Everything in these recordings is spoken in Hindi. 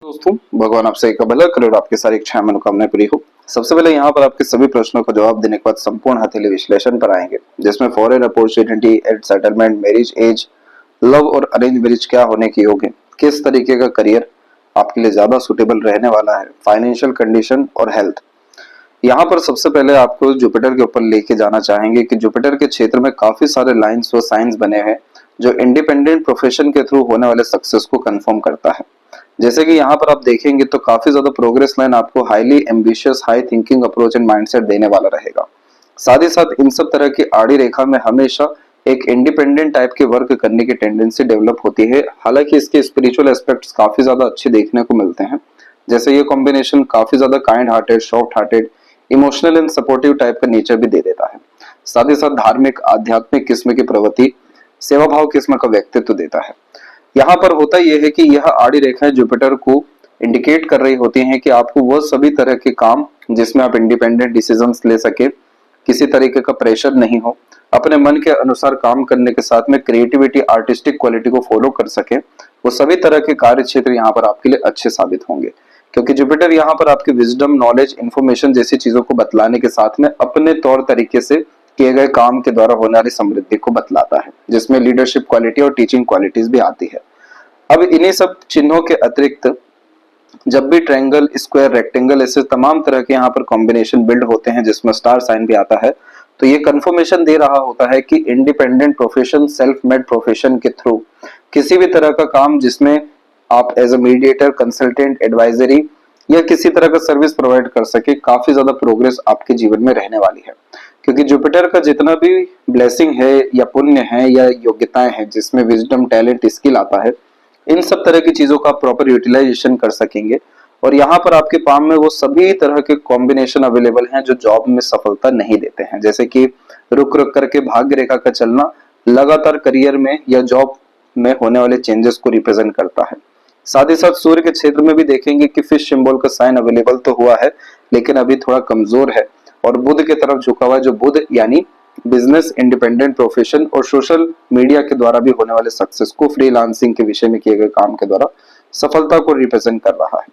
दोस्तों, भगवान आपसे एक भला करे और आपकी सारी इच्छाएं मनोकामनाएं पूरी हो। सबसे पहले यहाँ पर आपके सभी प्रश्नों का जवाब देने के बाद संपूर्ण हथेली विश्लेषण पर आएंगे, जिसमें फॉरेन अपॉर्चुनिटी, एड सेटलमेंट, मैरिज एज, लव और अरेंज मैरिज क्या होने के योग है, किस तरीके का करियर आपके लिए ज्यादा सुटेबल रहने वाला है, फाइनेंशियल कंडीशन और हेल्थ। यहाँ पर सबसे पहले आपको जुपिटर के ऊपर लेके जाना चाहेंगे कि जुपिटर के क्षेत्र में काफी सारे लाइंस व साइंस बने हैं जो इंडिपेंडेंट प्रोफेशन के थ्रू होने वाले सक्सेस को कंफर्म करता है। जैसे कि यहाँ पर आप देखेंगे तो काफी ज्यादा प्रोग्रेस लाइन आपको highly ambitious, high thinking approach and mindset देने वाला रहेगा। साथ ही साथ इन सब तरह की आड़ी रेखा में हमेशा एक इंडिपेंडेंट टाइप के वर्क करने की टेंडेंसी डेवलप होती है। हालांकि इसके स्पिरिचुअल एस्पेक्ट्स काफी ज्यादा अच्छे देखने को मिलते हैं, जैसे ये कॉम्बिनेशन काफी ज्यादा kind hearted, soft hearted, emotional and supportive type का नेचर भी दे देता है। साथ ही साथ धार्मिक, आध्यात्मिक किस्म की प्रवृत्ति, सेवा भाव किस्म का व्यक्तित्व देता है। यहाँ पर होता यह है कि यह आड़ी रेखाएं जुपिटर को इंडिकेट कर रही होती हैं कि आपको वह सभी तरह के काम जिसमें आप इंडिपेंडेंट डिसीजंस ले सके, किसी तरीके का प्रेशर नहीं हो, अपने मन के अनुसार काम करने के साथ में क्रिएटिविटी, आर्टिस्टिक क्वालिटी को फॉलो कर सके, वो सभी तरह के कार्य क्षेत्र यहाँ पर आपके लिए अच्छे साबित होंगे। क्योंकि जुपिटर यहाँ पर आपके विजडम, नॉलेज, इंफॉर्मेशन जैसी चीजों को बतलाने के साथ में अपने तौर तरीके से किए गए काम के द्वारा होने वाली समृद्धि को बतलाता है, जिसमें लीडरशिप क्वालिटी और टीचिंग क्वालिटीज भी आती है। अब इन्हीं सब चिन्हों के अतिरिक्त जब भी ट्रायंगल, स्क्वायर, रेक्टेंगल ऐसे तमाम तरह के यहाँ पर कॉम्बिनेशन बिल्ड होते हैं जिसमें स्टार साइन भी आता है, तो ये कंफर्मेशन दे रहा होता है कि independent profession, self made profession के थ्रू किसी भी तरह का काम जिसमें आप as a mediator, consultant, advisory या किसी तरह का सर्विस प्रोवाइड कर सके, काफी ज्यादा प्रोग्रेस आपके जीवन में रहने वाली है। क्योंकि जुपिटर का जितना भी ब्लेसिंग है या पुण्य है या योग्यताएं हैं जिसमें विजडम, टैलेंट, स्किल आता है, इन सब तरह की चीजों का प्रॉपर यूटिलाइजेशन कर सकेंगे। और यहाँ पर आपके पाम में वो सभी तरह के कॉम्बिनेशन अवेलेबल हैं जो जॉब में सफलता नहीं देते हैं, जैसे कि रुक रुक करके भाग्य रेखा का चलना लगातार करियर में या जॉब में होने वाले चेंजेस को रिप्रेजेंट करता है। साथ ही साथ सूर्य के क्षेत्र में भी देखेंगे कि फिश सिंबल का साइन अवेलेबल तो हुआ है लेकिन अभी थोड़ा कमजोर है, और बुध की तरफ झुका हुआ है, जो बुध यानी बिजनेस, इंडिपेंडेंट प्रोफेशन और सोशल मीडिया के द्वारा भी होने वाले सक्सेस को, फ्रीलांसिंग के विषय में किए गए काम के द्वारा सफलता को रिप्रेजेंट कर रहा है।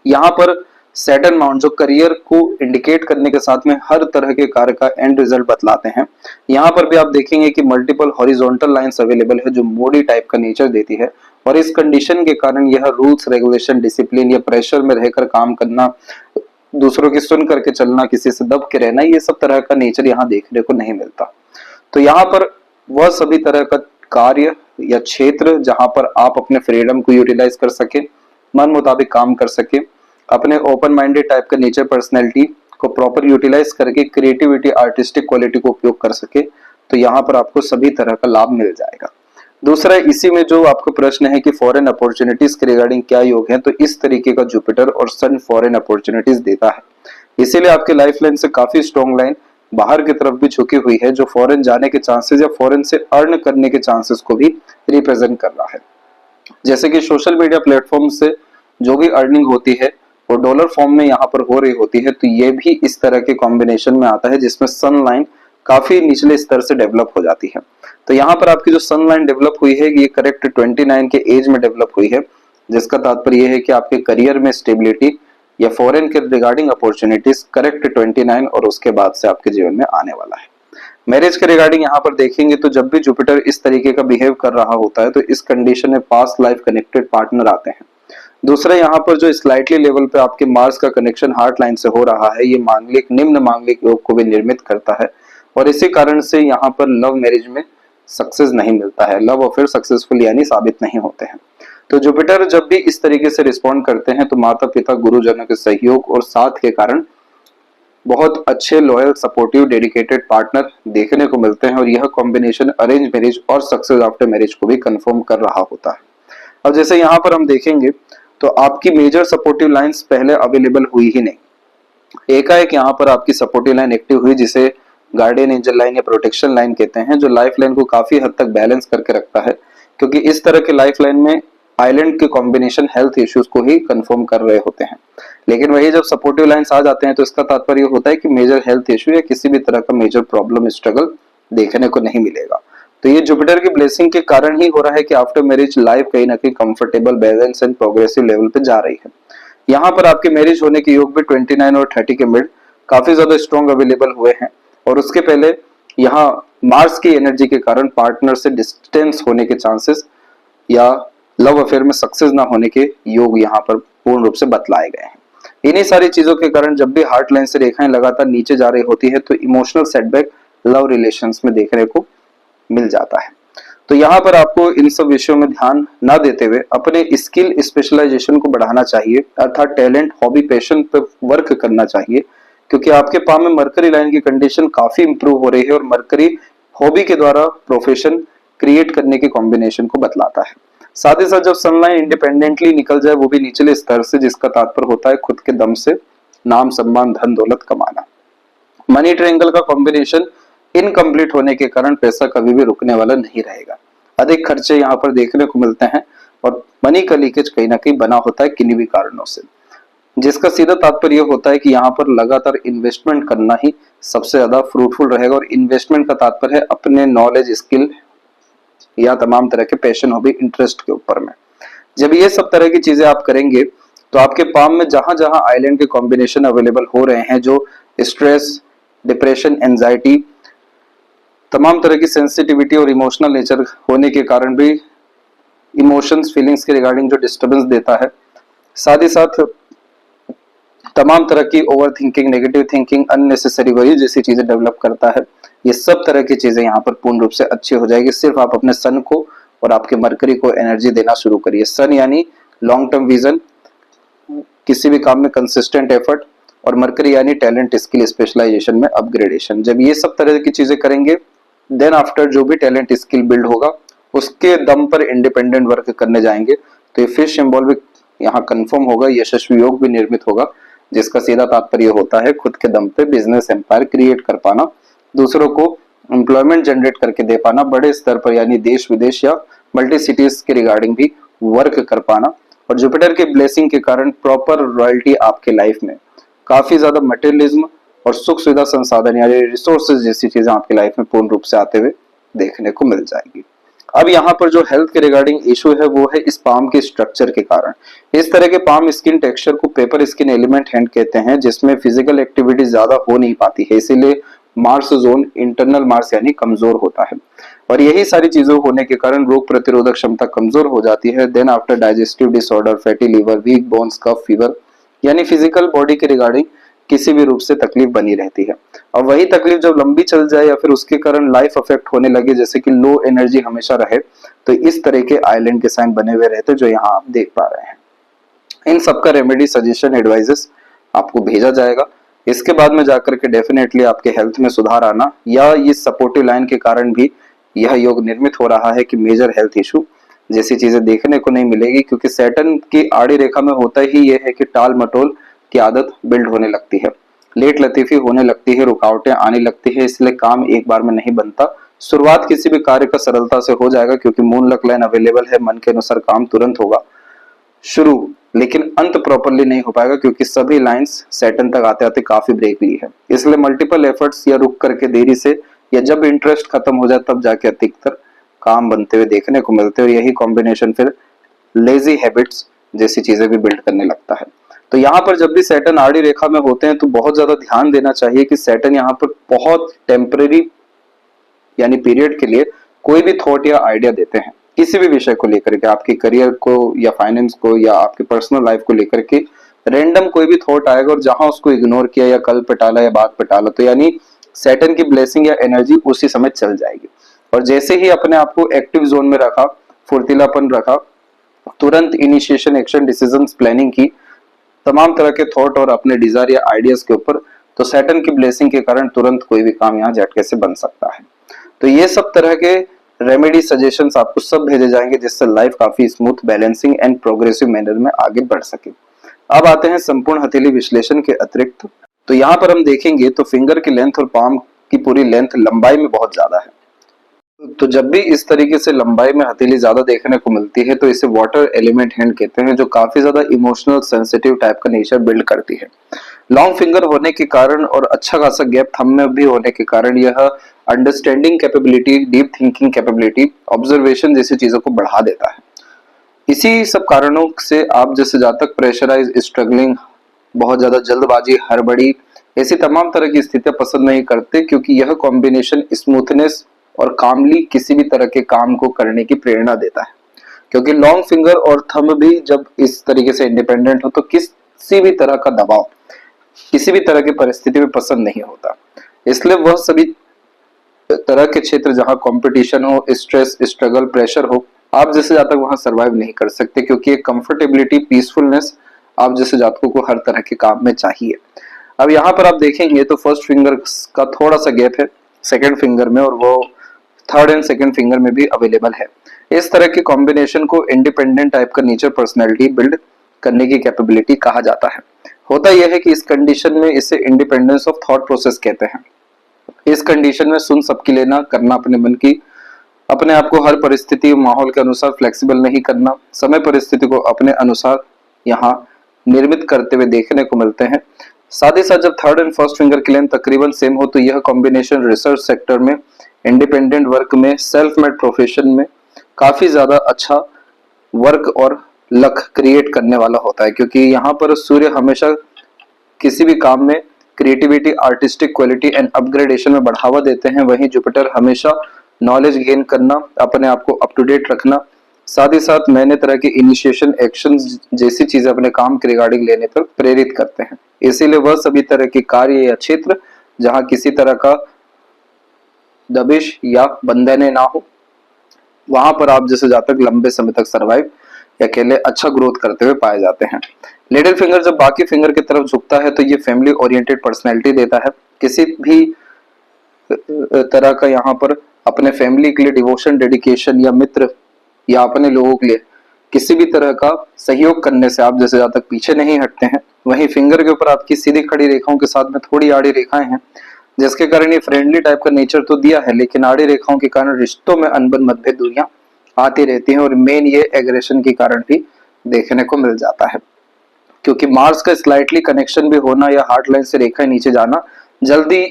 यहाँ पर सैटर्न माउंट जो करियर को इंडिकेट करने के साथ में हर तरह के कार्य का एंड रिजल्ट बतलाते हैं। यहाँ पर भी आप देखेंगे कि मल्टीपल हॉरिजॉन्टल लाइंस अवेलेबल है जो मोडी टाइप का नेचर देती है, और इस कंडीशन के कारण यह रूल्स, रेगुलेशन, डिसिप्लिन या प्रेशर में रहकर काम करना, दूसरों की सुन करके चलना, किसी से दब के रहना, ये सब तरह का नेचर यहाँ देखने को नहीं मिलता। तो यहाँ पर वह सभी तरह का कार्य या क्षेत्र जहां पर आप अपने फ्रीडम को यूटिलाइज कर सके, मन मुताबिक काम कर सके, अपने ओपन माइंडेड टाइप का नेचर, पर्सनैलिटी को प्रॉपर यूटिलाइज करके क्रिएटिविटी, आर्टिस्टिक क्वालिटी को उपयोग कर सके, तो यहाँ पर आपको सभी तरह का लाभ मिल जाएगा। दूसरा, इसी में जो आपका प्रश्न है कि फॉरेन अपॉर्चुनिटीज के रिगार्डिंग क्या योग है, तो इस तरीके का जुपिटर और सन फॉरेन अपॉर्चुनिटीज देता है। इसीलिए आपके लाइफ लाइन से काफी स्ट्रॉन्ग लाइन बाहर की तरफ भी झुकी हुई है, जो फॉरेन जाने के चांसेस या फॉरेन से अर्न करने के चांसेस को भी रिप्रेजेंट कर रहा है। जैसे कि सोशल मीडिया प्लेटफॉर्म से जो भी अर्निंग होती है वो डॉलर फॉर्म में यहाँ पर हो रही होती है, तो ये भी इस तरह के कॉम्बिनेशन में आता है जिसमें सन लाइन काफी निचले स्तर से डेवलप हो जाती है। तो यहाँ पर आपकी जो सन लाइन डेवलप हुई है ये करेक्ट 29 के एज में डेवलप हुई है, जिसका तात्पर्य है कि आपके करियर में स्टेबिलिटी या फॉरेन के रिगार्डिंग अपॉर्चुनिटीज करेक्ट 29 और उसके बाद से आपके जीवन में आने वाला है। मैरिज के रिगार्डिंग यहाँ पर देखेंगे तो जब भी जुपिटर इस तरीके का बिहेव कर रहा होता है तो इस कंडीशन में पास्ट लाइफ कनेक्टेड पार्टनर आते हैं। दूसरा, यहाँ पर जो स्लाइटली लेवल पे आपके मार्स का कनेक्शन हार्ट लाइन से हो रहा है, ये मांगलिक, निम्न मांगलिक योग को भी निर्मित करता है, और इसी कारण से यहाँ पर लव मैरिज में सक्सेस नहीं मिलता है, लव अफेयर सक्सेसफुल यानी साबित नहीं होते हैं। तो जुपिटर जब भी इस तरीके से रिस्पॉन्ड करते हैं तो माता पिता, गुरुजनों के सहयोग और साथ के कारण बहुत अच्छे, लॉयल, सपोर्टिव, डेडिकेटेड पार्टनर देखने को मिलते हैं, और यह कॉम्बिनेशन अरेंज मैरिज और सक्सेस आफ्टर मैरिज को भी कंफर्म कर रहा होता है। अब जैसे यहाँ पर हम देखेंगे तो आपकी मेजर सपोर्टिव लाइंस पहले अवेलेबल हुई ही नहीं, एकाएक यहाँ पर आपकी सपोर्टिव लाइन एक्टिव हुई, जिसे गार्डियन एंजल लाइन या प्रोटेक्शन लाइन कहते हैं, जो लाइफ लाइन को काफी हद तक बैलेंस करके रखता है। क्योंकि इस तरह के लाइफ लाइन में आइलैंड के कॉम्बिनेशन हेल्थ इश्यूज को ही कंफर्म कर रहे होते हैं, लेकिन वही जब सपोर्टिव लाइंस आ जाते हैं तो इसका तात्पर्य होता है कि मेजर हेल्थ इश्यू या किसी भी तरह का मेजर प्रॉब्लम, स्ट्रगल देखने को नहीं मिलेगा। तो ये जुपिटर की ब्लेसिंग के कारण ही हो रहा है कि आफ्टर मैरिज लाइफ कहीं ना कहीं comfortable, balance and progressive level पे जा रही है। यहाँ पर आपके मैरिज होने के योग भी 29 और 30 के मिड काफी ज्यादा स्ट्रॉन्ग अवेलेबल हुए हैं। और उसके पहले यहाँ मार्स की एनर्जी के कारण पार्टनर से डिस्टेंस होने के चांसेस या लव अफेयर में सक्सेस ना होने के योग यहाँ पर पूर्ण रूप से बतलाए गए हैं। इन्हीं सारी चीजों के कारण जब भी हार्ट लाइन से रेखाएं लगातार नीचे जा रही होती है तो इमोशनल सेटबैक लव रिलेशंस में देखने को मिल जाता है। तो यहाँ पर आपको इन सब विषयों में ध्यान ना देते हुए अपने स्किल स्पेशलाइजेशन को बढ़ाना चाहिए, अर्थात टैलेंट, हॉबी, पैशन पर वर्क करना चाहिए, क्योंकि आपके पाम में मरकरी लाइन की कंडीशन काफी इंप्रूव हो रही है और मरकरी हॉबी के द्वारा प्रोफेशन क्रिएट करने के कॉम्बिनेशन को बतलाता है। साथ ही साथ जब सनलाइन इंडिपेंडेंटली निकल जाए, वो भी निचले स्तर से, जिसका तात्पर्य होता है खुद के दम से नाम, सम्मान, धन दौलत कमाना। मनी ट्रायंगल का कॉम्बिनेशन इनकम्प्लीट होने के कारण पैसा कभी भी रुकने वाला नहीं रहेगा। अधिक खर्चे यहाँ पर देखने को मिलते हैं और मनी का लीकेज कहीं ना कहीं बना होता है किन्हीं भी कारणों से, जिसका सीधा तात्पर्य यह होता है कि यहाँ पर लगातार इन्वेस्टमेंट करना ही सबसे ज्यादा फ्रूटफुल रहेगा। और इन्वेस्टमेंट का तात्पर्य है अपने नॉलेज, स्किल या तमाम तरह के पैशन, हॉबी, इंटरेस्ट के ऊपर में। जब ये सब तरह की चीजें आप करेंगे तो आपके पाम में जहां जहां आइलैंड के कॉम्बिनेशन अवेलेबल हो रहे हैं, जो स्ट्रेस, डिप्रेशन, एंजाइटी, तमाम तरह की सेंसिटिविटी और इमोशनल नेचर होने के कारण भी इमोशंस, फीलिंग्स के रिगार्डिंग जो डिस्टर्बेंस देता है, साथ ही साथ तमाम तरह की over thinking, negative thinking, unnecessary worry जैसी चीजें डेवलप करता है, ये सब तरह की चीजें यहाँ पर पूर्ण रूप से अच्छी हो जाएगी। सिर्फ आप अपने सन को और आपके मरकरी को एनर्जी देना शुरू करिए। सन यानी लॉन्ग टर्म विजन, किसी भी काम में कंसिस्टेंट एफर्ट, और मरकरी यानी टैलेंट, स्किल, स्पेशलाइजेशन में अपग्रेडेशन। जब ये सब तरह की चीजें करेंगे, देन आफ्टर जो भी टैलेंट, स्किल बिल्ड होगा, उसके दम पर इंडिपेंडेंट वर्क करने जाएंगे तो ये फिश सिंबल भी यहाँ कंफर्म होगा, यशस्वी योग भी निर्मित होगा, जिसका सीधा तात्पर्य होता है खुद के दम पे बिजनेस एम्पायर क्रिएट कर पाना, दूसरों को एम्प्लॉयमेंट जनरेट करके दे पाना, बड़े स्तर पर यानी देश विदेश या मल्टी सिटीज के रिगार्डिंग भी वर्क कर पाना। और जुपिटर के ब्लेसिंग के कारण प्रॉपर रॉयल्टी आपके लाइफ में, काफी ज्यादा मटेरियलिज्म और सुख सुविधा, संसाधन यानी रिसोर्सेज जैसी चीजें आपकी लाइफ में पूर्ण रूप से आते हुए देखने को मिल जाएगी। अब यहाँ पर जो हेल्थ के रिगार्डिंग इशू है वो है इस पाम के स्ट्रक्चर के कारण। इस तरह के पाम स्किन टेक्सचर को पेपर स्किन एलिमेंट हैंड कहते हैं, जिसमें फिजिकल एक्टिविटी ज्यादा हो नहीं पाती है, इसीलिए मार्स जोन, इंटरनल मार्स यानी कमजोर होता है। और यही सारी चीजों होने के कारण रोग प्रतिरोधक क्षमता कमजोर हो जाती है। Then after digestive disorder, fatty liver, weak bones, cough, fever यानी फिजिकल बॉडी के रिगार्डिंग किसी भी रूप से तकलीफ बनी रहती है। और वही तकलीफ जब लंबी चल जाए या फिर उसके कारण लाइफ अफेक्ट होने लगे, जैसे कि लो एनर्जी हमेशा रहे, तो इस तरह के आइलैंड के साइन बने हुए रहते जो यहाँ आप देख पा रहे हैं। इन सबका रेमेडी, सजेशन, एडवाइजेस आपको भेजा जाएगा। इसके बाद में जाकर के डेफिनेटली आपके हेल्थ में सुधार आना या इस सपोर्टिव लाइन के कारण भी यह योग निर्मित हो रहा है कि मेजर हेल्थ इशू जैसी चीजें देखने को नहीं मिलेगी, क्योंकि सैटर्न की आड़ी रेखा में होता ही यह है कि टाल मटोल की आदत बिल्ड होने लगती है, लेट लतीफी होने लगती है, रुकावटें आने लगती है, इसलिए काम एक बार में नहीं बनता। शुरुआत किसी भी कार्य का सरलता से हो जाएगा क्योंकि मून लक लाइन अवेलेबल है, मन के अनुसार काम तुरंत होगा शुरू, लेकिन अंत प्रॉपरली नहीं हो पाएगा क्योंकि सभी लाइंस सैटर्न तक आते आते काफी ब्रेक ली है। इसलिए मल्टीपल एफर्ट्स या रुक करके देरी से या जब इंटरेस्ट खत्म हो जाए तब जाके अधिकतर काम बनते हुए देखने को मिलते हैं। और यही कॉम्बिनेशन फिर लेजी हैबिट्स जैसी चीजें भी बिल्ड करने लगता है। तो यहाँ पर जब भी सैटर्न आड़ी रेखा में होते हैं तो बहुत ज्यादा ध्यान देना चाहिए कि सैटर्न यहाँ पर बहुत टेम्परेरी यानी पीरियड के लिए कोई भी थॉट या आइडिया देते हैं किसी भी विषय को लेकर के, आपके करियर को या फाइनेंस को या आपके पर्सनल लाइफ को लेकर के रैंडम कोई भी थॉट आएगा और जहां उसको इग्नोर किया या कल पे टाला या बात पे टाला, तो यानी सैटर्न की ब्लेसिंग या एनर्जी उसी समय चल जाएगी। और जैसे ही अपने आप को एक्टिव जोन में रखा, फुर्तीलापन रखा, तुरंत इनिशिएशन, एक्शन, डिसीजंस, प्लानिंग की, तमाम तरह के थॉट और अपने डिजायर या आइडियाज के ऊपर, तो सैटर्न की ब्लेसिंग के कारण तुरंत कोई भी काम यहाँ झटके से बन सकता है। तो ये सब तरह के रेमेडी, सजेशंस आपको सब भेजे जाएंगे जिससे लाइफ काफी smooth, balancing and progressive manner में आगे बढ़ सके। अब आते हैं संपूर्ण हथेली विश्लेषण के अतिरिक्त। तो यहाँ पर हम देखेंगे तो फिंगर की लेंथ और पाम की पूरी लेंथ लंबाई में बहुत ज्यादा है। तो जब भी इस तरीके से लंबाई में हथेली ज्यादा देखने को मिलती है तो इसे वाटर एलिमेंट हैंड कहते हैं, जो काफी ज्यादा इमोशनल, सेंसिटिव टाइप का नेचर बिल्ड करती है। लॉन्ग फिंगर होने के कारण और अच्छा खासा गैप थंब में भी होने के कारण यह understanding capability, deep thinking capability, observation जैसी चीजों को बढ़ा देता है। इसी सब कारणों से आप जैसे जातक प्रेशराइज, स्ट्रगलिंग, बहुत ज्यादा जल्दबाजी, हड़बड़ी, ऐसी तमाम तरह की स्थितियां पसंद नहीं करते, क्योंकि यह कॉम्बिनेशन स्मूथनेस और कामली किसी भी तरह के काम को करने की प्रेरणा देता है। क्योंकि लॉन्ग फिंगर और थंब भी जब इस तरीके से इंडिपेंडेंट हो तो किसी भी तरह का दबाव, किसी भी तरह की परिस्थिति में पसंद नहीं होता। इसलिए वह सभी तरह के क्षेत्र जहां कंपटीशन हो, स्ट्रेस, स्ट्रगल, प्रेशर हो, आप जैसे जातक वहां सरवाइव नहीं कर सकते, क्योंकि एक कंफर्टेबिलिटी, पीसफुलनेस आप जैसे जातकों को हर तरह के काम में चाहिए। अब यहाँ पर आप देखेंगे तो फर्स्ट फिंगर का थोड़ा सा गैप है सेकंड फिंगर में, और वो थर्ड एंड सेकंड फिंगर में भी अवेलेबल है। इस तरह के कॉम्बिनेशन को इंडिपेंडेंट टाइप का नेचर पर्सनैलिटी बिल्ड करने की कैपेबिलिटी कहा जाता है। होता यह है कि इस कंडीशन में इसे इंडिपेंडेंस ऑफ थॉट प्रोसेस कहते हैं। इस कंडीशन में सुन सबकी लेना, करना अपने मन की, अपने आप को हर परिस्थिति माहौल के अनुसार फ्लेक्सिबल नहीं करना, समय परिस्थिति को अपने अनुसार यहाँ निर्मित करते हुए देखने को मिलते हैं। साथ ही साथ जब थर्ड एंड फर्स्ट फिंगर की लेंथ तकरीबन सेम हो तो यह कॉम्बिनेशन रिसर्च सेक्टर में, इंडिपेंडेंट वर्क में, सेल्फ मेड प्रोफेशन में काफी ज्यादा अच्छा वर्क और लक क्रिएट करने वाला होता है। क्योंकि यहाँ पर सूर्य हमेशा किसी भी काम में creativity, artistic quality and upgradation में बढ़ावा देते हैं, वहीं जुपिटर हमेशा नॉलेज गेन करना, अपने आप को अप टू डेट रखना, साथ ही साथ नए नए तरह के इनिशिएशन, एक्शन जैसी चीजें अपने काम के रिगार्डिंग लेने पर प्रेरित करते हैं। इसीलिए वह सभी तरह के कार्य या क्षेत्र जहां किसी तरह का दबिश या बंधने ना हो, वहां पर आप जैसे जातक लंबे समय तक सर्वाइव या अकेले अच्छा ग्रोथ करते हुए पाए जाते हैं। लिटिल फिंगर जब बाकी फिंगर की तरफ झुकता है तो ये फैमिली ओरिएंटेड पर्सनैलिटी देता है। किसी भी तरह का यहाँ पर अपने फैमिली के लिए डिवोशन, डेडिकेशन या मित्र या अपने लोगों के लिए किसी भी तरह का सहयोग करने से आप जैसे ज्यादा तक पीछे नहीं हटते हैं। वहीं फिंगर के ऊपर आपकी सीधी खड़ी रेखाओं के साथ में थोड़ी आड़ी रेखाएं हैं, जिसके कारण ये फ्रेंडली टाइप का नेचर तो दिया है, लेकिन आड़ी रेखाओं के कारण रिश्तों में अनबन, मतभेद, दूरियां आती रहती हैं, और मेन ये एग्रेशन के कारण भी देखने को मिल जाता है। क्योंकि मार्स का स्लाइटली कनेक्शन भी होना या हार्ट लाइन से रेखा नीचे जाना जल्दी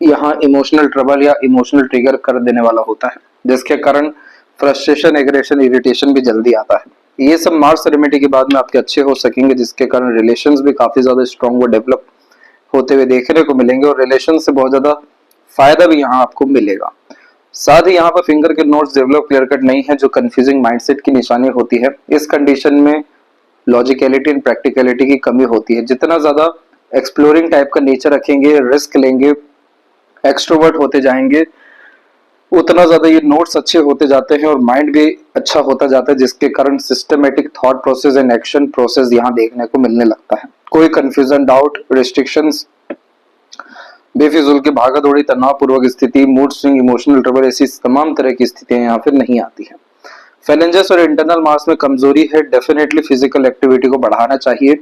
यहाँ इमोशनल ट्रबल या इमोशनल ट्रिगर कर देने वाला होता है, जिसके कारण फ्रस्ट्रेशन, एग्रेशन, इरिटेशन भी जल्दी आता है। ये सब मार्स रेमेडी के बाद में आपके अच्छे हो सकेंगे, जिसके कारण रिलेशंस भी काफी ज्यादा स्ट्रॉन्ग और डेवलप होते हुए देखने को मिलेंगे, और रिलेशन से बहुत ज्यादा फायदा भी यहाँ आपको मिलेगा। साथ ही यहाँ पर फिंगर के नोट्स डेवलप क्लियर कट नहीं है, जो कंफ्यूजिंग माइंडसेट की निशानी होती है। इस कंडीशन में लॉजिकलिटी एंड प्रैक्टिकलिटी की कमी होती है। जितना ज्यादा एक्सप्लोरिंग टाइप का नेचर रखेंगे, रिस्क लेंगे, एक्सट्रोवर्ट होते जाएंगे, उतना ज्यादा ये नोट्स अच्छे होते जाते हैं और माइंड भी अच्छा होता जाता है, जिसके कारण systematic thought process and action process यहाँ देखने को मिलने लगता है। कोई कंफ्यूजन, डाउट, रिस्ट्रिक्शंस, बेफिजूल की भागदौड़ी, तनावपूर्वक स्थिति, मूड स्विंग, इमोशनल ट्रबल, ऐसी तमाम तरह की स्थितियां यहाँ फिर नहीं आती है। फैलेंजेस और इंटरनल मास में कमजोरी है। डेफिनेटली फिजिकल एक्टिविटी को बढ़ाना चाहिए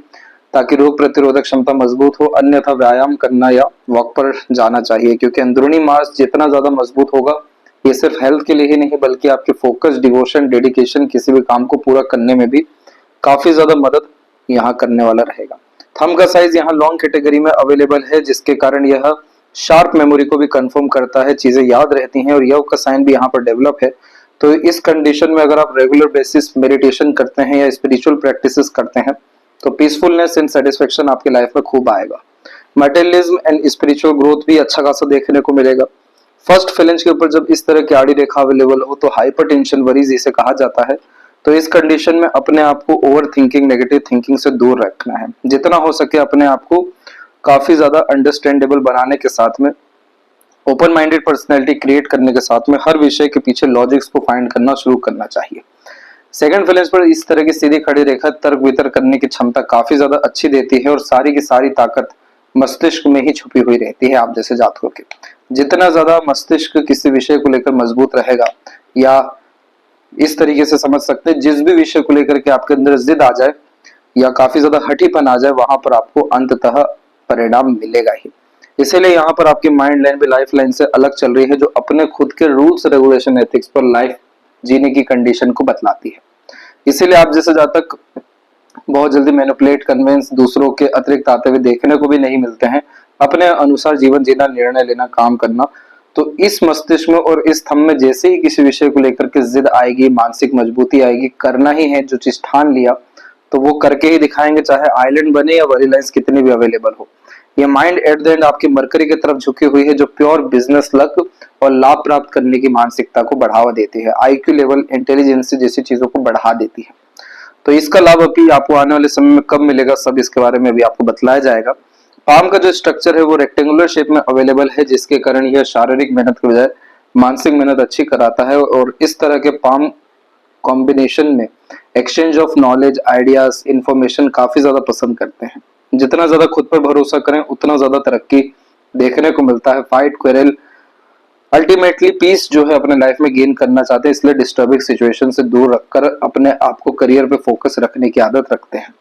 ताकि रोग प्रतिरोधक क्षमता मजबूत हो, अन्यथा व्यायाम करना या वॉक पर जाना चाहिए, क्योंकि अंदरूनी मास जितना ज्यादा मजबूत होगा, ये सिर्फ हेल्थ के लिए ही नहीं बल्कि आपके फोकस, डिवोशन, डेडिकेशन, किसी भी काम को पूरा करने में भी काफी ज्यादा मदद यहाँ करने वाला रहेगा। थंब का साइज यहाँ लॉन्ग कैटेगरी में अवेलेबल है, जिसके कारण यह शार्प मेमोरी को भी कंफर्म करता है, चीजें याद रहती हैं, और यह का साइन भी यहाँ पर डेवलप है। तो इस कंडीशन में अगर आप रेगुलर बेसिस मेडिटेशन करते हैं या स्पिरिचुअल प्रैक्टिसेस करते हैं तो पीसफुलनेस एंड सेटिस्फेक्शन आपकी लाइफ में खूब आएगा। मटेरियलिज्म एंड स्पिरिचुअल ग्रोथ भी अच्छा खासा देखने को मिलेगा। फर्स्ट फेलेंज के ऊपर जब इस तरह की आड़ी रेखा अवेलेबल हो तो हाइपरटेंशन वरीज इसे कहा जाता है। तो इस कंडीशन में अपने आप को ओवर थिंकिंग, नेगेटिव थिंकिंग से दूर रखना है। जितना हो सके अपने आप को काफी ज्यादा अंडरस्टैंडेबल बनाने के साथ में, ओपन माइंडेड पर्सनैलिटी क्रिएट करने के साथ में हर विषय के पीछे लॉजिक्स को फाइंड करना शुरू करना चाहिए। सेकंड फेलेंज पर इस तरह की सीधी खड़ी रेखा तर्क वितर्क करने की क्षमता काफी ज्यादा अच्छी देती है, और सारी की सारी ताकत मस्तिष्क में ही छुपी हुई रहती है आप जैसे जातकों की। जितना ज्यादा मस्तिष्क किसी विषय को लेकर मजबूत रहेगा, या इस तरीके से समझ सकते हैं जिस भी विषय को लेकर के आपके अंदर जिद आ जाए या काफी ज्यादा हठीपन आ जाए, वहां पर आपको अंततः परिणाम मिलेगा ही। इसीलिए यहाँ पर आपकी माइंड लाइन भी लाइफ लाइन से अलग चल रही है, जो अपने खुद के रूल्स, रेगुलेशन, एथिक्स पर लाइफ जीने की कंडीशन को बतलाती है। इसीलिए आप जैसे जातक बहुत जल्दी मैनिपुलेट, कन्विंस, दूसरों के अतिरिक्त आते हुए देखने को भी नहीं मिलते हैं। अपने अनुसार जीवन जीना, निर्णय लेना, काम करना। तो इस मस्तिष्क में और इस थंब में जैसे ही किसी विषय को लेकर के जिद आएगी, मानसिक मजबूती आएगी, करना ही है, जो चीज ठान लिया तो वो करके ही दिखाएंगे, चाहे आइलैंड बने या वैली लाइन्स कितनी भी अवेलेबल हो। ये माइंड एट द एंड आपकी मरकरी की तरफ झुकी हुई है, जो प्योर बिजनेस लक और लाभ प्राप्त करने की मानसिकता को बढ़ावा देती है। आईक्यू लेवल, इंटेलिजेंस जैसी चीजों को बढ़ा देती है। तो इसका लाभ अभी आपको आने वाले समय में कब मिलेगा, सब इसके बारे में भी आपको बतलाया जाएगा। पाम का जो स्ट्रक्चर है वो रेक्टेंगुलर शेप में अवेलेबल है, जिसके कारण यह शारीरिक मेहनत के बजाय मानसिक मेहनत अच्छी कराता है। और इस तरह के पाम कॉम्बिनेशन में exchange of knowledge, ideas, information काफी ज्यादा पसंद करते हैं। जितना ज्यादा खुद पर भरोसा करें उतना ज्यादा तरक्की देखने को मिलता है। फाइट, क्वेरल, अल्टीमेटली पीस जो है अपने लाइफ में गेन करना चाहते हैं, इसलिए डिस्टर्बिंग सिचुएशन से दूर रखकर अपने आप को करियर पे फोकस रखने की आदत रखते हैं।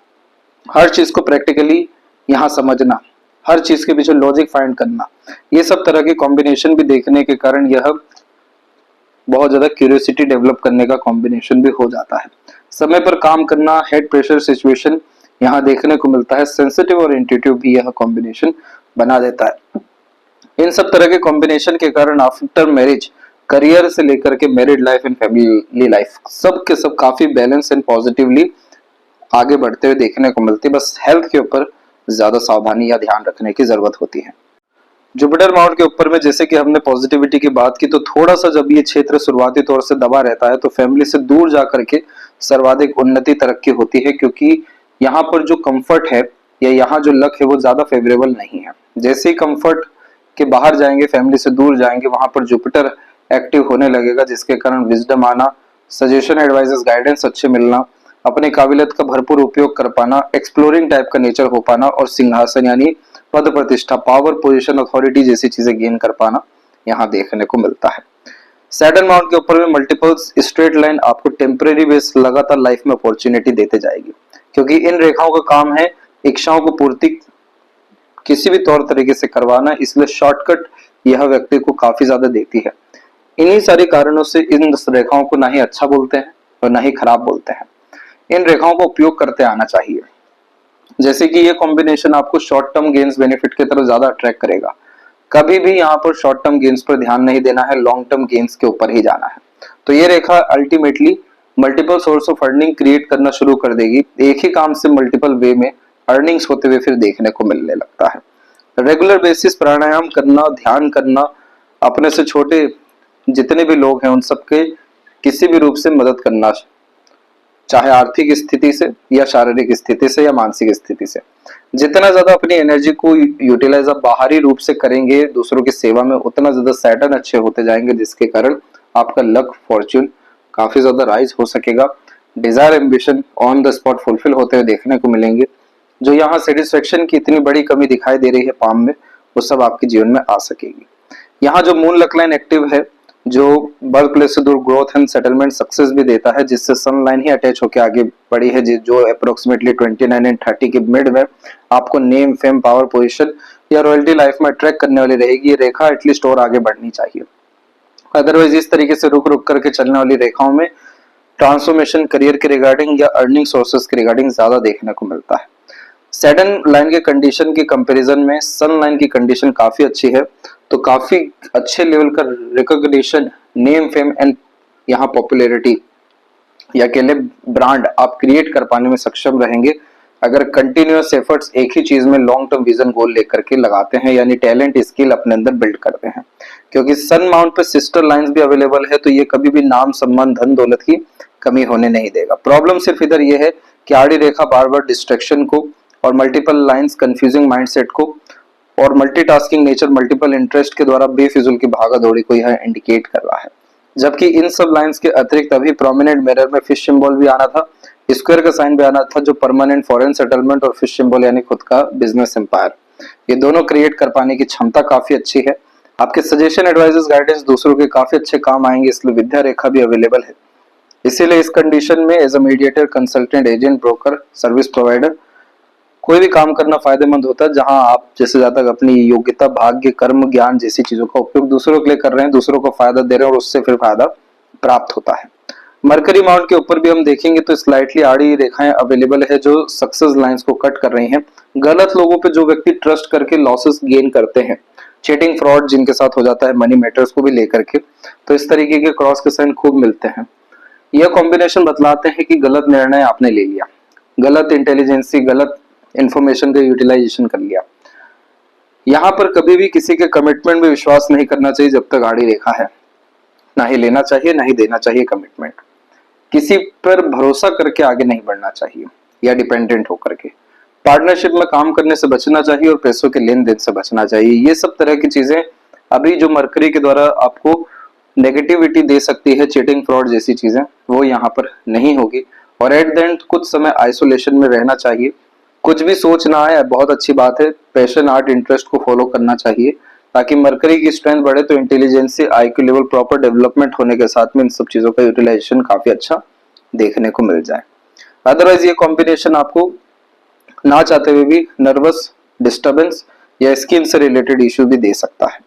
हर चीज को प्रैक्टिकली यहाँ समझना, हर चीज के पीछे लॉजिक फाइंड करना, ये सब तरह के कॉम्बिनेशन भी देखने के कारण यह बहुत ज्यादा क्यूरियोसिटी डेवलप करने का कॉम्बिनेशन भी हो जाता है। समय पर काम करना, हेड प्रेशर सिचुएशन यहाँ देखने को मिलता है। सेंसिटिव और इंट्यूटिव भी यह कॉम्बिनेशन बना देता है। इन सब तरह के कॉम्बिनेशन के कारण आफ्टर मैरिज, करियर से लेकर के married life and family life, सब के सब काफी बैलेंस एंड पॉजिटिवली आगे बढ़ते हुए देखने को मिलती है। बस हेल्थ के ऊपर ज्यादा सावधानी या ध्यान रखने की जरूरत होती है। जुपिटर माउंट के ऊपर में जैसे कि हमने पॉजिटिविटी की बात की, तो थोड़ा सा जब ये क्षेत्र शुरुआती तौर से दबा रहता है तो फैमिली से दूर जाकर के सर्वाधिक उन्नति, तरक्की होती है, क्योंकि यहाँ पर जो कंफर्ट है या यहाँ जो लक है वो ज्यादा फेवरेबल नहीं है। जैसे ही कंफर्ट के बाहर जाएंगे, फैमिली से दूर जाएंगे, वहां पर जुपिटर एक्टिव होने लगेगा, जिसके कारण विजडम आना, सजेशन, एडवाइजेस, गाइडेंस अच्छे मिलना, अपनी काबिलियत का भरपूर उपयोग कर पाना, एक्सप्लोरिंग टाइप का नेचर हो पाना और सिंहासन यानी पद प्रतिष्ठा, पावर, पोजीशन, अथॉरिटी जैसी चीजें गेन कर पाना यहाँ देखने को मिलता है। सैटर्न माउंट के ऊपर में मल्टीपल्स स्ट्रेट लाइन आपको टेम्परेरी बेस लगातार लाइफ में अपॉर्चुनिटी देते जाएगी, क्योंकि इन रेखाओं का काम है इच्छाओं को पूर्ति किसी भी तौर तरीके से करवाना, इसलिए शॉर्टकट यह व्यक्ति को काफी ज्यादा देती है। इन्हीं सारे कारणों से इन रेखाओं को ना ही अच्छा बोलते हैं और ना ही खराब बोलते हैं। इन रेखाओं का उपयोग करते आना चाहिए। जैसे कि ये कॉम्बिनेशन आपको शॉर्ट टर्म गेन्स बेनिफिट की तरफ ज्यादा अट्रैक्ट करेगा। कभी भी यहाँ पर शॉर्ट टर्म गेन्स पर ध्यान नहीं देना है, लॉन्ग टर्म गेन्स के ऊपर ही जाना है। तो ये रेखा ultimately multiple source of earning create करना शुरू कर देगी। एक ही काम से मल्टीपल वे में अर्निंग्स होते हुए फिर देखने को मिलने लगता है। रेगुलर बेसिस प्राणायाम करना, ध्यान करना, अपने से छोटे जितने भी लोग हैं उन सबके किसी भी रूप से मदद करना, चाहे आर्थिक स्थिति से या शारीरिक स्थिति से या मानसिक स्थिति से। जितना ज्यादा अपनी एनर्जी को यूटिलाइज आप बाहरी रूप से करेंगे दूसरों की सेवा में, उतना ज्यादा सैटर्न अच्छे होते जाएंगे, जिसके कारण आपका लक, फॉर्च्यून काफी ज्यादा राइज हो सकेगा। Desire, ambition on the spot fulfil होते हुए देखने को मिलेंगे। जो यहाँ सेटिस्फेक्शन की इतनी बड़ी कमी दिखाई दे रही है पाम में, वो सब आपके जीवन में आ सकेगी। यहाँ जो मून लक लाइन एक्टिव है, जो बर्थ प्लेस से दूर ग्रोथ एंड सेटलमेंट सक्सेस भी देता है, जिससे सन लाइन ही अटैच होकर आगे बढ़ी है, जो अप्रोक्सीमेटली 29 एंड 30 के मिड में आपको नेम, फेम, पावर, पोजीशन या रॉयल्टी लाइफ में अट्रैक्ट करने वाली रहेगी। ये रेखा एटलीस्ट और आगे बढ़नी चाहिए। अदरवाइज इस तरीके से रुक रुक करके चलने वाली रेखाओं में ट्रांसफॉर्मेशन करियर के रिगार्डिंग या अर्निंग सोर्सेस के रिगार्डिंग ज्यादा देखने को मिलता है। सैटर्न लाइन के कंडीशन के कंपैरिजन में सन लाइन की कंडीशन काफी अच्छी है, तो काफी अच्छे लेवल का रिकॉग्निशन, नेम, फेम एंड यहाँ पॉपुलैरिटी या अकेले ब्रांड आप क्रिएट कर पाने में सक्षम रहेंगे अगर कंटिन्यूअस एफर्ट्स एक ही चीज में लॉन्ग टर्म विजन गोल लेकर के लगाते हैं, यानी टैलेंट, स्किल अपने अंदर बिल्ड करते हैं। क्योंकि सन माउंट पे सिस्टर लाइंस भी अवेलेबल है, तो ये कभी भी नाम, सम्मान, धन दौलत की कमी होने नहीं देगा। प्रॉब्लम सिर्फ इधर ये है कि आड़ी रेखा बार बार डिस्ट्रैक्शन को और मल्टीपल लाइंस कंफ्यूजिंग माइंडसेट को और मल्टीटास्किंग नेचर, मल्टीपल इंटरेस्ट के द्वारा बेफिजुल की भागा दौड़ी को यह इंडिकेट कर रहा है। जबकि इन सब लाइंस के अतिरिक्त अभी प्रोमिनेंट मिरर में फिश सिंबल भी आना था, स्क्वायर का साइन भी आना था, जो परमानेंट फॉरेन सेटलमेंट और फिश सिंबल यानी खुद का बिजनेस एम्पायर, ये दोनों क्रिएट कर पाने की क्षमता काफी अच्छी है। आपके सजेशन, एडवाइजेस, गाइडेंस दूसरों के काफी अच्छे काम आएंगे, इसलिए विद्या रेखा भी अवेलेबल है। इसीलिए इस कंडीशन में as a mediator, consultant, agent, broker, service provider कोई भी काम करना फायदेमंद होता है, जहां आप जैसे ज्यादा अपनी योग्यता, भाग्य, कर्म, ज्ञान जैसी चीजों का उपयोग दूसरों के लिए कर रहे हैं, दूसरों को फायदा दे रहे हैं और उससे फिर फायदा प्राप्त होता है। मरकरी माउंट के ऊपर भी हम देखेंगे तो स्लाइटली आड़ी रेखाएं अवेलेबल है जो सक्सेस लाइंस को कट कर रही हैं। गलत लोगों पे जो व्यक्ति ट्रस्ट करके लॉसेस गेन करते हैं, चीटिंग फ्रॉड जिनके साथ हो जाता है मनी मैटर्स को भी लेकर के, तो इस तरीके के क्रॉस के साइन खूब मिलते हैं। यह कॉम्बिनेशन बतलाते हैं कि गलत निर्णय आपने ले लिया, गलत इंटेलिजेंसी, गलत इंफॉर्मेशन का यूटिलाइजेशन कर लिया। यहाँ पर कभी भी किसी के कमिटमेंट में विश्वास नहीं करना चाहिए जब तक आड़ी रेखा है, ना ही लेना चाहिए ना ही देना चाहिए कमिटमेंट। किसी पर भरोसा करके आगे नहीं बढ़ना चाहिए या डिपेंडेंट होकर के। पार्टनरशिप में काम करने से बचना चाहिए और पैसों के लेन देन से बचना चाहिए। ये सब तरह की चीजें अभी जो मरकरी के द्वारा आपको नेगेटिविटी दे सकती है, चीटिंग फ्रॉड जैसी चीजें, वो यहाँ पर नहीं होगी। और एट द एंड कुछ समय आइसोलेशन में रहना चाहिए, कुछ भी सोच ना आए बहुत अच्छी बात है, पैशन आर्ट इंटरेस्ट को फॉलो करना चाहिए ताकि मरकरी की स्ट्रेंथ बढ़े, तो intelligence IQ level proper development होने के साथ में इन सब चीजों का यूटिलाइजेशन काफी अच्छा देखने को मिल जाए। अदरवाइज ये कॉम्बिनेशन आपको ना चाहते हुए भी नर्वस डिस्टर्बेंस या स्किन से रिलेटेड इश्यू भी दे सकता है।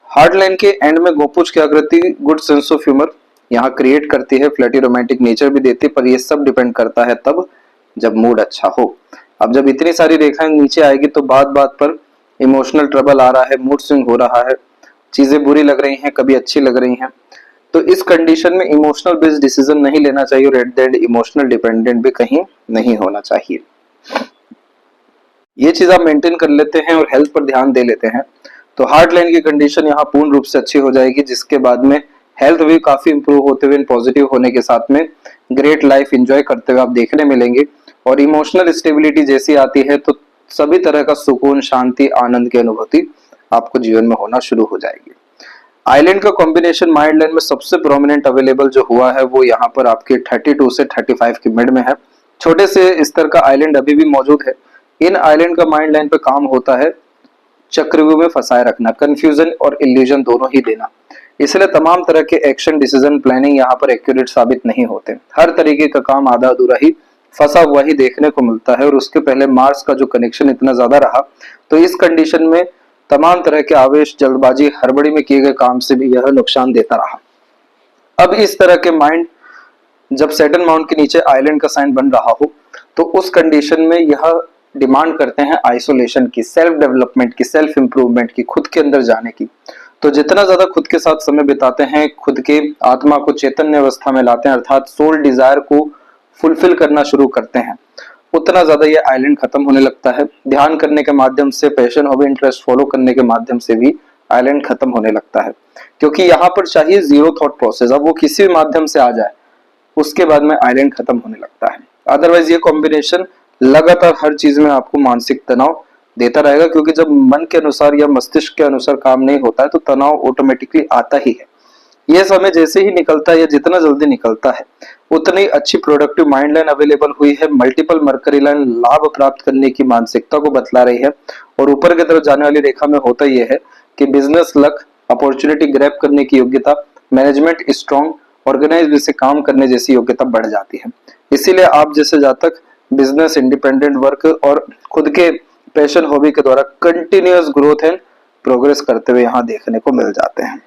हार्ट लाइन के एंड में गोपुच की आकृति गुड सेंस ऑफ ह्यूमर यहाँ क्रिएट करती है, फ्लैटी रोमांटिक नेचर भी देती है, पर ये सब डिपेंड करता है तब जब मूड अच्छा हो। अब जब इतनी सारी रेखाएं नीचे आएगी तो बात बात पर इमोशनल ट्रबल आ रहा है, मूड स्विंग हो रहा है, चीजें बुरी लग रही हैं, कभी अच्छी लग रही हैं, तो इस कंडीशन में इमोशनल बेस्ड डिसीजन नहीं लेना चाहिए और at the end emotional dependent भी कहीं नहीं होना चाहिए। ये चीज आप मेंटेन कर लेते हैं और हेल्थ पर ध्यान दे लेते हैं तो हार्ट लाइन की कंडीशन यहाँ पूर्ण रूप से अच्छी हो जाएगी, जिसके बाद में हेल्थ भी काफी इंप्रूव होते हुए, पॉजिटिव होने के साथ में ग्रेट लाइफ एंजॉय करते हुए आप देखने मिलेंगे। और इमोशनल स्टेबिलिटी जैसी आती है तो सभी तरह का सुकून, शांति, आनंद की अनुभूति आपको जीवन में होना शुरू हो जाएगी। आइलैंड का कॉम्बिनेशन माइंड लाइन में सबसे प्रोमिनेंट अवेलेबल जो हुआ है वो यहाँ पर आपके 32 से 35 की मिड में है। छोटे से स्तर का आइलैंड अभी भी मौजूद है। इन आइलैंड का माइंड लाइन पे काम होता है चक्रव्यूह में फंसाए रखना, कंफ्यूजन और इल्यूजन दोनों ही देना। इसलिए तमाम तरह के एक्शन, डिसीजन, प्लानिंग यहाँ पर एक्यूरेट साबित नहीं होते। हर तरीके का काम आधा अधूरा ही, फंसा हुआ ही देखने को मिलता है। और उसके पहले मार्स का जो कनेक्शन इतना ज्यादा रहा तो इस कंडीशन में तमाम तरह के आवेश, जल्दबाजी, हड़बड़ी में किए गए काम से भी यह नुकसान देता रहा। अब इस तरह के माइंड जब सैटर्न माउंट के नीचे आइलैंड का साइन बन रहा हो तो उस कंडीशन में यह डिमांड करते हैं आइसोलेशन की, सेल्फ डेवलपमेंट की, सेल्फ इंप्रूवमेंट की, खुद के अंदर जाने की। तो जितना ज्यादा खुद के साथ समय बिताते हैं, खुद के आत्मा को चैतन्य अवस्था में लाते हैं, अर्थात सोल डिजायर को फुलफिल करना शुरू करते हैं, उतना ज्यादा ये आइलैंड खत्म होने लगता है। ध्यान करने के माध्यम से, पैशन, हॉबी, इंटरेस्ट फॉलो करने के माध्यम से भी आइलैंड खत्म होने लगता है, क्योंकि यहाँ पर चाहिए जीरो थॉट प्रोसेस। अब वो किसी भी माध्यम से आ जाए उसके बाद में आइलैंड खत्म होने लगता है। अदरवाइज ये कॉम्बिनेशन लगातार हर चीज में आपको मानसिक तनाव देता रहेगा, क्योंकि जब मन के अनुसार या मस्तिष्क के अनुसार काम नहीं होता है तो तनाव ऑटोमेटिकली आता ही है। यह समय जैसे ही निकलता है या जितना जल्दी निकलता है उतनी अच्छी प्रोडक्टिव माइंड लाइन अवेलेबल हुई है। मल्टीपल मरकरी लाइन लाभ प्राप्त करने की मानसिकता को बतला रही है। और ऊपर की तरफ जाने वाली रेखा में होता यह है कि बिजनेस लक, अपॉर्चुनिटी ग्रैब करने की योग्यता, मैनेजमेंट स्ट्रॉन्ग, ऑर्गेनाइज से काम करने जैसी योग्यता बढ़ जाती है। इसीलिए आप जैसे जातक बिजनेस, इंडिपेंडेंट वर्क और खुद के पैशन, हॉबी के द्वारा कंटिन्यूअस ग्रोथ एंड प्रोग्रेस करते हुए यहाँ देखने को मिल जाते हैं।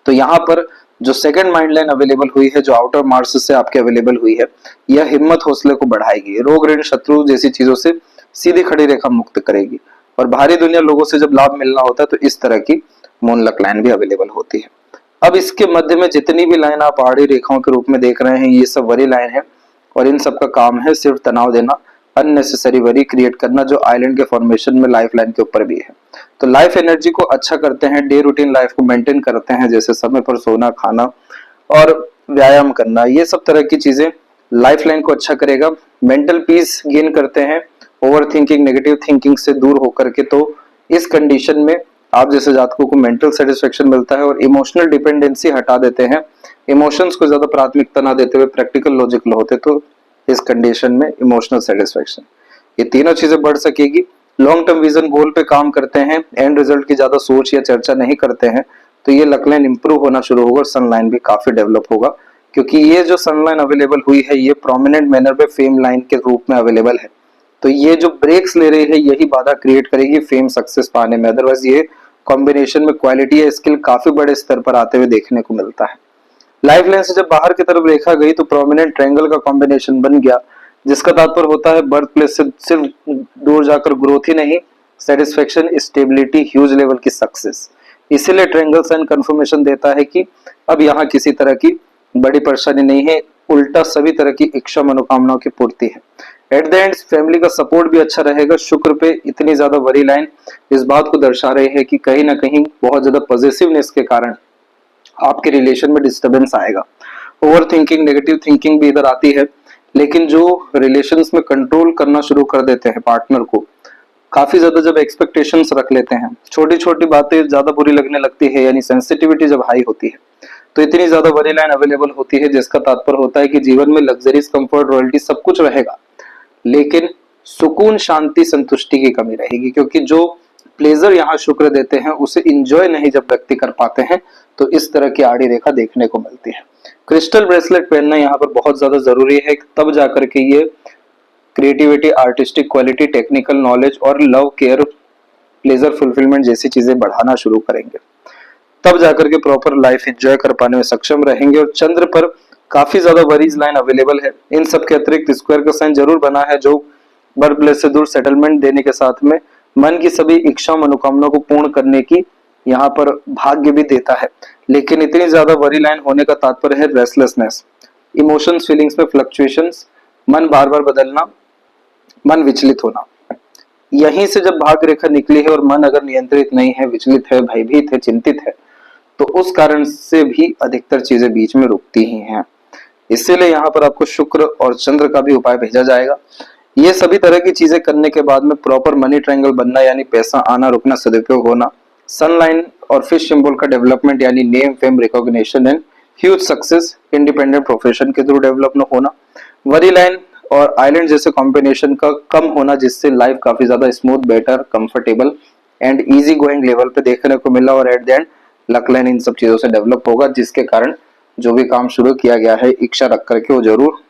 तो यहाँ पर जो सेकंड माइंड लाइन अवेलेबल हुई है, जो आउटर मार्स से आपके अवेलेबल हुई है, यह हिम्मत, हौसले को बढ़ाएगी, रोग, ऋण, शत्रु जैसी चीजों से सीधी खड़ी रेखा मुक्त करेगी। और भारी दुनिया लोगों से जब लाभ मिलना होता है तो इस तरह की मूनलक लाइन भी अवेलेबल होती है। अब इसके मध्य में जितनी भी लाइन आप आड़ी रेखाओं के रूप में देख रहे हैं, ये सब वरी लाइन है और इन सब का काम है सिर्फ तनाव देना, अननेसेसरी वरी क्रिएट करना, जो आइलैंड के फॉर्मेशन में लाइफ लाइन के ऊपर भी है। तो लाइफ एनर्जी को अच्छा करते हैं, डे रूटीन लाइफ को मेंटेन करते हैं, जैसे समय पर सोना, खाना और व्यायाम करना, ये सब तरह की चीजें लाइफ लाइन को अच्छा करेगा। मेंटल पीस गेन करते हैं, ओवर थिंकिंग, नेगेटिव थिंकिंग से दूर होकर के, तो इस कंडीशन में आप जैसे जातकों को मेंटल सेटिस्फेक्शन मिलता है और इमोशनल डिपेंडेंसी हटा देते हैं। इमोशंस को ज्यादा प्राथमिकता ना देते हुए प्रैक्टिकल लॉजिकल होते, तो इस कंडीशन में इमोशनल सेटिस्फेक्शन, ये तीनों चीजें बढ़ सकेगी। लॉन्ग टर्म विजन गोल पे काम करते हैं, एंड रिजल्ट की ज्यादा सोच या चर्चा नहीं करते हैं, तो ये लक लाइन इंप्रूव होना शुरू होगा और सन लाइन भी काफी डेवलप होगा, क्योंकि ये जो सन लाइन अवेलेबल हुई है ये प्रोमिनेंट मैनर पे फेम लाइन के रूप में अवेलेबल है। तो ये जो ब्रेक्स ले रही है यही बाधा क्रिएट करेगी फेम, सक्सेस पाने में। अदरवाइज ये कॉम्बिनेशन में क्वालिटी या स्किल काफी बड़े स्तर पर आते हुए देखने को मिलता है। लाइफ लाइन से जब बाहर की तरफ रेखा गई तो प्रोमिनेंट ट्रायंगल का कॉम्बिनेशन बन गया, जिसका तात्पर्य होता है बर्थ प्लेस से सिर्फ दूर जाकर ग्रोथ ही नहीं, सेटिस्फेक्शन, स्टेबिलिटी, ह्यूज लेवल की सक्सेस। इसीलिए ट्रायंगल साइन कंफर्मेशन देता है कि अब यहाँ किसी तरह की बड़ी परेशानी नहीं है, उल्टा सभी तरह की इच्छा मनोकामनाओं की पूर्ति है। एट द एंड फैमिली का सपोर्ट भी अच्छा रहेगा। शुक्र पे इतनी ज्यादा वरी लाइन इस बात को दर्शा रही है कि कहीं ना कहीं बहुत ज्यादा पॉजिटिवनेस के कारण आपके रिलेशन में डिस्टर्बेंस आएगा। ओवर थिंकिंग, नेगेटिव थिंकिंग भी इधर आती है, लेकिन जो रिलेशंस में कंट्रोल करना शुरू कर देते हैं पार्टनर को, काफी ज्यादा जब एक्सपेक्टेशंस रख लेते हैं, छोटी छोटी बातें ज्यादा बुरी लगने लगती है, यानी सेंसिटिविटी जब हाई होती है, तो इतनी ज्यादा वरी लाइन अवेलेबल होती है, जिसका तात्पर्य होता है कि जीवन में लग्जरीज, कंफर्ट, रॉयल्टी सब कुछ रहेगा, लेकिन सुकून, शांति, संतुष्टि की कमी रहेगी, क्योंकि जो प्लेजर यहाँ शुक्र देते हैं उसे इंजॉय नहीं जब व्यक्ति कर पाते हैं, तो इस तरह की आड़ी रेखा देखने को मिलती है। क्रिस्टल ब्रेसलेट पहनना यहाँ पर बहुत ज्यादा जरूरी है, तब जाकर के ये creativity, artistic quality, technical knowledge और लव, केयर, प्लेजर, फुलफिलमेंट जैसी चीजें बढ़ाना शुरू करेंगे, तब जाकर के प्रॉपर लाइफ एंजॉय कर पाने में सक्षम रहेंगे। और चंद्र पर काफी ज्यादा वरीज लाइन अवेलेबल है। इन सब के अतिरिक्त स्क्वायर का साइन जरूर बना है, जो बर्थ प्लेस से दूर सेटलमेंट देने के साथ में मन की सभी इच्छा मनोकामना को पूर्ण करने की यहाँ पर भाग्य भी देता है। लेकिन इतनी ज्यादा वरी लाइन होने का तात्पर्य है रेस्टलेसनेस, इमोशंस, फीलिंग्स में फ्लक्चुएशंस, मन बार बार बदलना, मन विचलित होना। यहीं से जब भाग्य रेखा निकली है और मन अगर नियंत्रित नहीं है, विचलित है, भयभीत है, चिंतित है, तो उस कारण से भी अधिकतर चीजें बीच में रुकती ही हैं। इसीलिए यहाँ पर आपको शुक्र और चंद्र का भी उपाय भेजा जाएगा। ये सभी तरह की चीजें करने के बाद में प्रॉपर मनी ट्रायंगल बनना, यानी पैसा आना, रुकना, सदुपयोग होना, सनलाइन और फिश सिंबल का डेवलपमेंट, यानी name, fame, recognition and huge success, independent profession के थ्रू डेवलप होना, वरी लाइन और आइलैंड जैसे कॉम्बिनेशन का कम होना, जिससे लाइफ काफी ज्यादा smooth, better, comfortable and easy going level पे देखने को मिला। और at the end luck line in सब चीजों से डेवलप होगा, जिसके कारण जो भी काम शुरू किया गया है इच्छा रख करके वो जरूर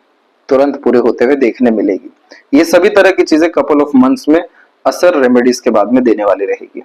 तुरंत पूरे होते हुए देखने मिलेगी। ये सभी तरह की चीजें कपल ऑफ मंथ्स में असर रेमेडीज के बाद में देने वाली रहेगी।